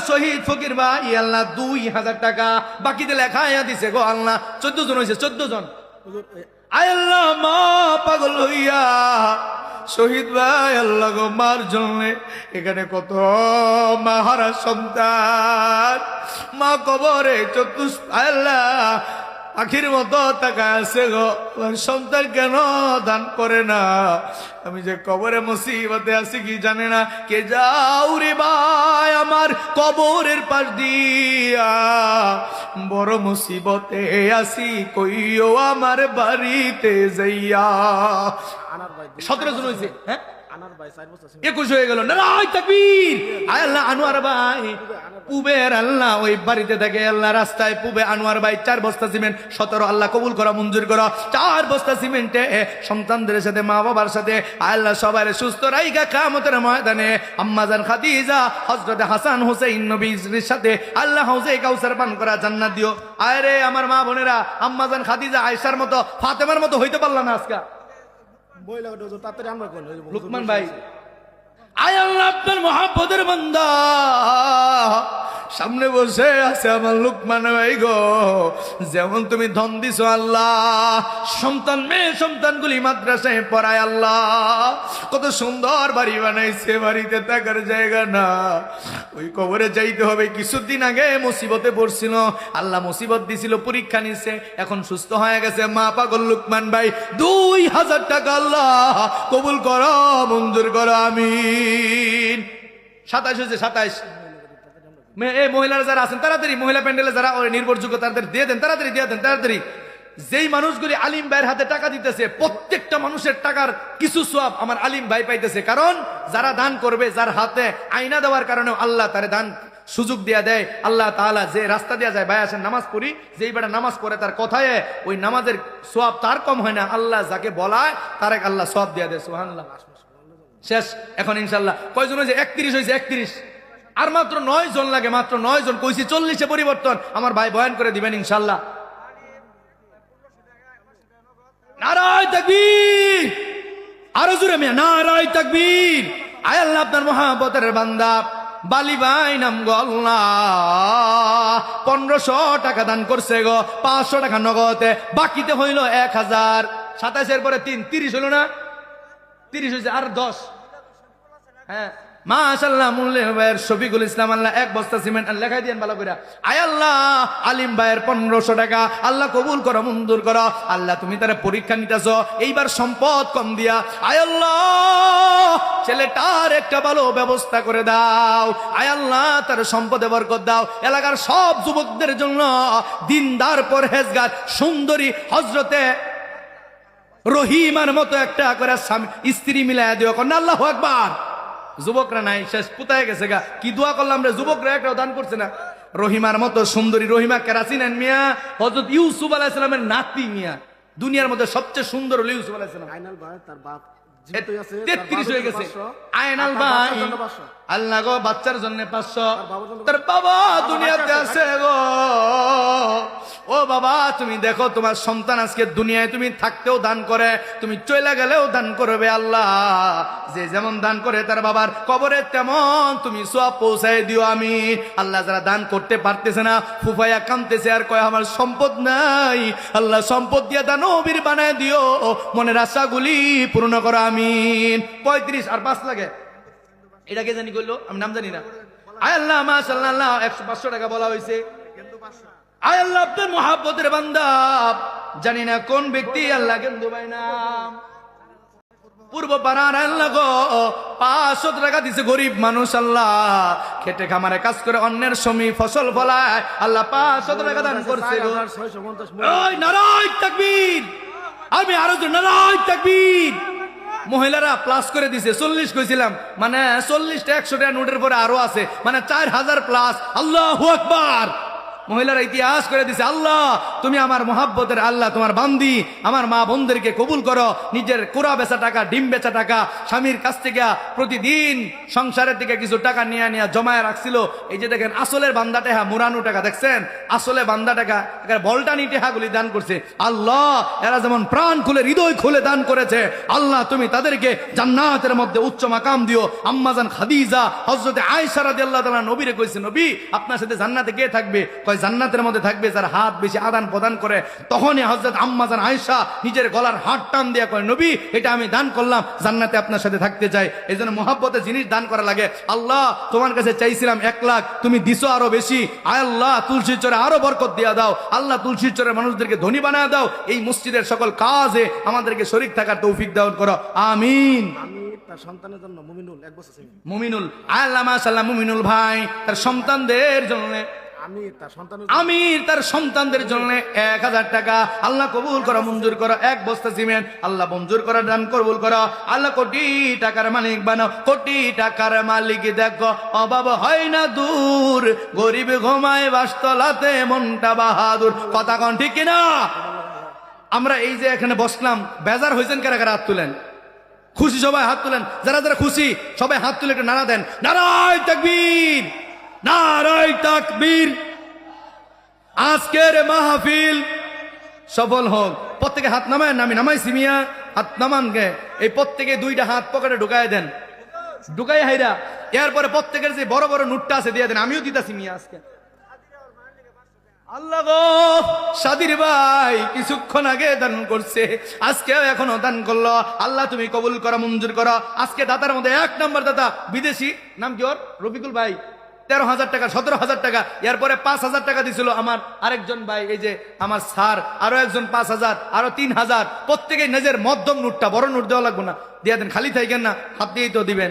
শহীদ ফকির ভাই আল্লাহ 2000 টাকা বাকিতে লেখায়া দিছে গো আল্লাহ। 14 জন হয়েছে, 14 জন। আয় আল্লাহ মা পাগল হইয়া শহীদ ভাই আল্লাহ গো মার জন্য এখানে কত মাহারা সন্তান মা কবরে আল্লাহ আখির মতো টাকা আছে গো, সন্তান কেন দান করে না? আমি যে কবরে মুসিবতে আছি কি জানে না। কে যাও রে ভাই আমার কবরের পাশ দিয়া, বড় মুসিবতে আছি কইও আমার বাড়িতে যাইয়া। 17 জন হয়েছে, হ্যাঁ 21 হয়ে গেল। নারায় তাকবীর। আয় আল্লাহ আনোয়ার ভাই পুবের আল্লাহ ওই বাড়িতে থাকে আল্লাহ রাস্তায় পুবে আনোয়ার ভাই 4 বস্তা সিমেন্ট 17 আল্লাহ কবুল করা মঞ্জুর করা। 4 বস্তা সিমেন্টে সন্তানদের সাথে মা বাবার সাথে আল্লাহ সবাই সুস্থ রাইগা কিয়ামতের ময়দানে আম্মাজান খাদিজা হযরত হাসান হুসাইন নবীর সাথে আল্লাহ হাউজে কাউসার পান করা জান্নাত দিও। আয় রে আমার মা বোনেরা, আম্মাজান খাদিজা আয়েশার মতো ফাতেমার মতো হইতে পারলাম না আজকে। লুকমান ভাই আয় আল্লাহ আপনার মহাব্বতের বান্দা সামনে বসে আছে আমার লুকমান ভাই গো, যেমন তুমি ধন দিছো আল্লাহ, সন্তান মেয়ে সন্তানগুলি মাদ্রাসায় পড়ায় আল্লাহ, কত সুন্দর বাড়ি বানাইছে, বাড়িতে থাকার জায়গা না, ওই কবরে যাইতে হবে। কিছুদিন আগে মুসিবতে পড়ছিল, আল্লাহ মুসিবত দিছিল, পরীক্ষা নিছে, এখন সুস্থ হয়ে গেছে। মা পাগল লুকমান ভাই 2000 টাকা আল্লাহ কবুল করো মঞ্জুর করো আমিন। 27 হয়েছে, 27। এই মহিলারা যারা আছেন তাড়াতাড়ি, মহিলা প্যান্ডেলে যারা নির্ভরযোগ্য তাদের দিয়ে দেন, তাড়াতাড়ি দিয়ে দেন তাড়াতাড়ি। যেই মানুষগুলি আলিম ভাইয়ের হাতে টাকা দিতেছে প্রত্যেকটা মানুষের টাকার কিছু সওয়াব আমার আলিম ভাই পাইতেছে। কারণ যারা দান করবে, যার হাতে আয়না দেওয়ার কারণে আল্লাহ তারে দান সুযোগ দিয়া দেয়। আল্লাহ তাআলা যে রাস্তা দিয়া যায়, ভাই আসেন নামাজ পড়ি, যেই বেটা নামাজ পড়ে তার কথায় ওই নামাজের সওয়াব তার কম হয় না, আল্লাহ যাকে বলায় তার আল্লাহ সওয়াব দিয়া দেয়। সুবহানাল্লাহ। শেষ এখন ইনশাআল্লাহ। কয়জন হয়েছে? 31 হয়েছে, 31। আর মাত্র 9 জন লাগে, মাত্র 9 জন। কইছি 40-এ পরিবর্তন। আমার ভাই বয়ান করে দিবেন ইনশাআল্লাহ। নারায়ে তাকবীর। আরো জোরে মিয়া নারায়ে তাকবীর। আয় আল্লাহ আপনার মহাব্বতের বান্দা বালি ভাই নাম গো আল্লাহ 1500 টাকা দান করছে গো, 500 টাকা নগদে, বাকিতে হইল 1000। 27 এর পরে 3, 30 হইল না? 30 হয়েছে, আর 10। হ্যাঁ মাশাআল্লাহ। মুল্লে ভাইয়ের শফিকুল ইসলাম আল্লাহ 1 বস্তা সিমেন্ট লেখাই দিয়েন ভালো করে। আয় আল্লাহ আলিম ভাইয়ের 1500 টাকা আল্লাহ কবুল করো মঞ্জুর করো। আল্লাহ তুমি তার পরীক্ষা নিতেছো, এইবার সম্পদ কম দিয়া আয় আল্লাহ ছেলেটার একটা ভালো ব্যবস্থা করে দাও। আয় আল্লাহ তার সম্পদে বরকত দাও। এলাকার সব যুবকদের জন্য দিনদার পরহেজগার সুন্দরী হযরতে রহিমার মতো একটা করে স্ত্রী মিলাই দিও। কন্যা আল্লাহু আকবার। যুবকরা নাই, শেষ পুতায় গেছে গা। কি দোয়া করলাম রে, যুবকরা একটা দান করছে না। রহিমার মতো সুন্দরী, রহিমা কেরাসিন মিয়া হযরত ইউসুফ আলাইহিস সালামের নাতি মিয়া, দুনিয়ার মধ্যে সবচেয়ে সুন্দর হলো ইউসুফ আলাইহিস সালাম। আয়নাল ভাই তার বাপ 33 হয়ে গেছে। আয়নাল ভাই আল্লাহ গো বাচ্চার জন্য 500, তার বাবা দুনিয়াতে আছে গো। ও বাবা তুমি দেখো তোমার সন্তান আজকে দুনিয়ায় তুমি থাকতেও দান করে, তুমি চলে গেলেও দান করবে। আল্লাহ যে যেমন দান করে তার বাবার কবরে তেমন তুমি সওয়াব পৌঁছায় দিও আমিন। আল্লাহ যারা দান করতে পারতেছে না, ফুফায়া কাঁদতেছে আর কয় আমার সম্পদ নাই, আল্লাহ সম্পদ দিয়ে দান নবীর বানায় দিও, মনের আশাগুলি পূর্ণ করো আমিন। 35 আর 5 লাগে, এটা কে জানি করলো, আমি নাম জানি না। আয় আল্লাহ মাশাআল্লাহ 100-500 টাকা বলা হয়েছে। আয় আল্লাহ আপনার মহাব্বতের বান্দা জানি না কোন ব্যক্তি, আল্লাহ কেন্দ্র ভাই নাম পূর্ব পাড়ার আল্লাহ গো 500 টাকা দিছে গরিব মানুষ, আল্লাহ খেটে খামারে কাজ করে অন্যের জমি ফসল ফলায়, আল্লাহ 500 টাকা দান করছে। ওই নারায়ে তাকবীর। আমি আরো নারায়ে তাকবীর। মহিলারা প্লাস করে দিছে 40 কইছিলাম, মানে 40টা 100 টাকা নোটের পরে আরো আছে, মানে 4000 প্লাস। আল্লাহু আকবার। মহিলারা ইতিহাস করে দিছে। আল্লাহ তুমি আমার মোহাব্বতের আল্লাহ, তোমার বান্দি আমার মা বোনদেরকে কবুল করো। নিজের কুড়া বেচা টাকা, ডিম বেচা টাকা স্বামীর কাছ থেকে প্রতিদিন সংসারের দিকে কিছু টাকা নিয়ে নিয়ে জমায় রাখছিল। এই যে দেখেন আসলের বান্দা টেহা, মুরানু টাকা দেখছেন, আসলে বান্দা টাকা বলটানি টেহাগুলি দান করছে। আল্লাহ এরা যেমন প্রাণ খুলে হৃদয় খুলে দান করেছে, আল্লাহ তুমি তাদেরকে জান্নাতের মধ্যে উচ্চ মাকাম দিও। আম্মাজান খাদিজা হযরতে আয়েশা রাদিয়াল্লাহু তাআলা নবীরে কইছে, নবী আপনার সাথে জান্নাতে কে থাকবে? কয় জান্নাতের মধ্যে থাকবে যার হাত বেশি আদান প্রদান করে। তখনই হযরত আম্মাজান আয়েশা নিজের গলার হাত টান দিয়ে কয়, নবী এটা আমি দান করলাম, জান্নাতে আপনার সাথে থাকতে চাই। এই জন্য মোহাব্বতের জিনিস দান করা লাগে। আল্লাহ তোমার কাছে চাইছিলাম 1 লাখ, তুমি দিছো আরো বেশি। আয় আল্লাহ তুলসীর চরে আরো বরকত দিয়া দাও। আল্লাহ তুলসীর চরের মানুষদেরকে ধনী বানায় দাও। এই মসজিদের সকল কাজে আমাদেরকে শরীক থাকার তৌফিক দান করো, আমিন। তার সন্তানের জন্য মুমিনুল 1 বছর ছিল। মুমিনুল আল্লাহ মাশাআল্লাহ, মুমিনুল ভাই তার সন্তানদের জন্য, আমির তার সন্তানদের জন্য 1000 টাকা আল্লাহ কবুল করো, মঞ্জুর করো। 1 বস্তা সিমেন্ট আল্লাহ মঞ্জুর করো, দান কবুল করো। আল্লাহ কোটি টাকার মালিক বানাও, কোটি টাকার মালিক দেখো অভাব হয় না দূর, গরিব ঘুমায় বাসতলাতে মনটা বাহাদুর। কথা কোন ঠিক কিনা? আমরা এই যে এখানে বসলাম, বেজার হয়েছেন কারা কারা? হাত তুলেন। খুশি সবাই হাত তুলেন, যারা যারা খুশি সবাই হাত তুলে একটু নারা দেন। নারায়ে তাকবীর, নারায়ে তাকবীর। আজকের মাহফিল সফল হোক। প্রত্যেকে হাত নামায়, আমি নামাইছি মিয়া, হাত নামান গে। এই প্রত্যেকে 2টা হাত পকেটে ঢুকায় দেন, ঢুকাই হাইরা। এরপরে প্রত্যেকের যে বড় বড় নোটটা আছে দিয়ে দেন, আমিও দিতাছি মিয়া আজকে। আল্লাহ গো, সাদির ভাই কিছুক্ষণ আগে দান করছে, আজকে এখনো দান করলো। আল্লাহ তুমি কবুল করো, মঞ্জুর করো। আজকে দাতার মধ্যে 1 নম্বর দাতা বিদেশি, নাম কি ওর? রফিকুল ভাই, 13,000 টাকা, 17,000 টাকা। এরপরে 5,000 টাকা দিছিল আমার আরেকজন ভাই, এই যে আমার স্যার, আরো একজন 5,000, আরো 3,000। প্রত্যেকে নিজের মধ্যম নোটটা, বড় নোট দেওয়া লাগবে না, দিয়ে দেন, খালি থাকেন না, হাত দিয়েই তো দিবেন।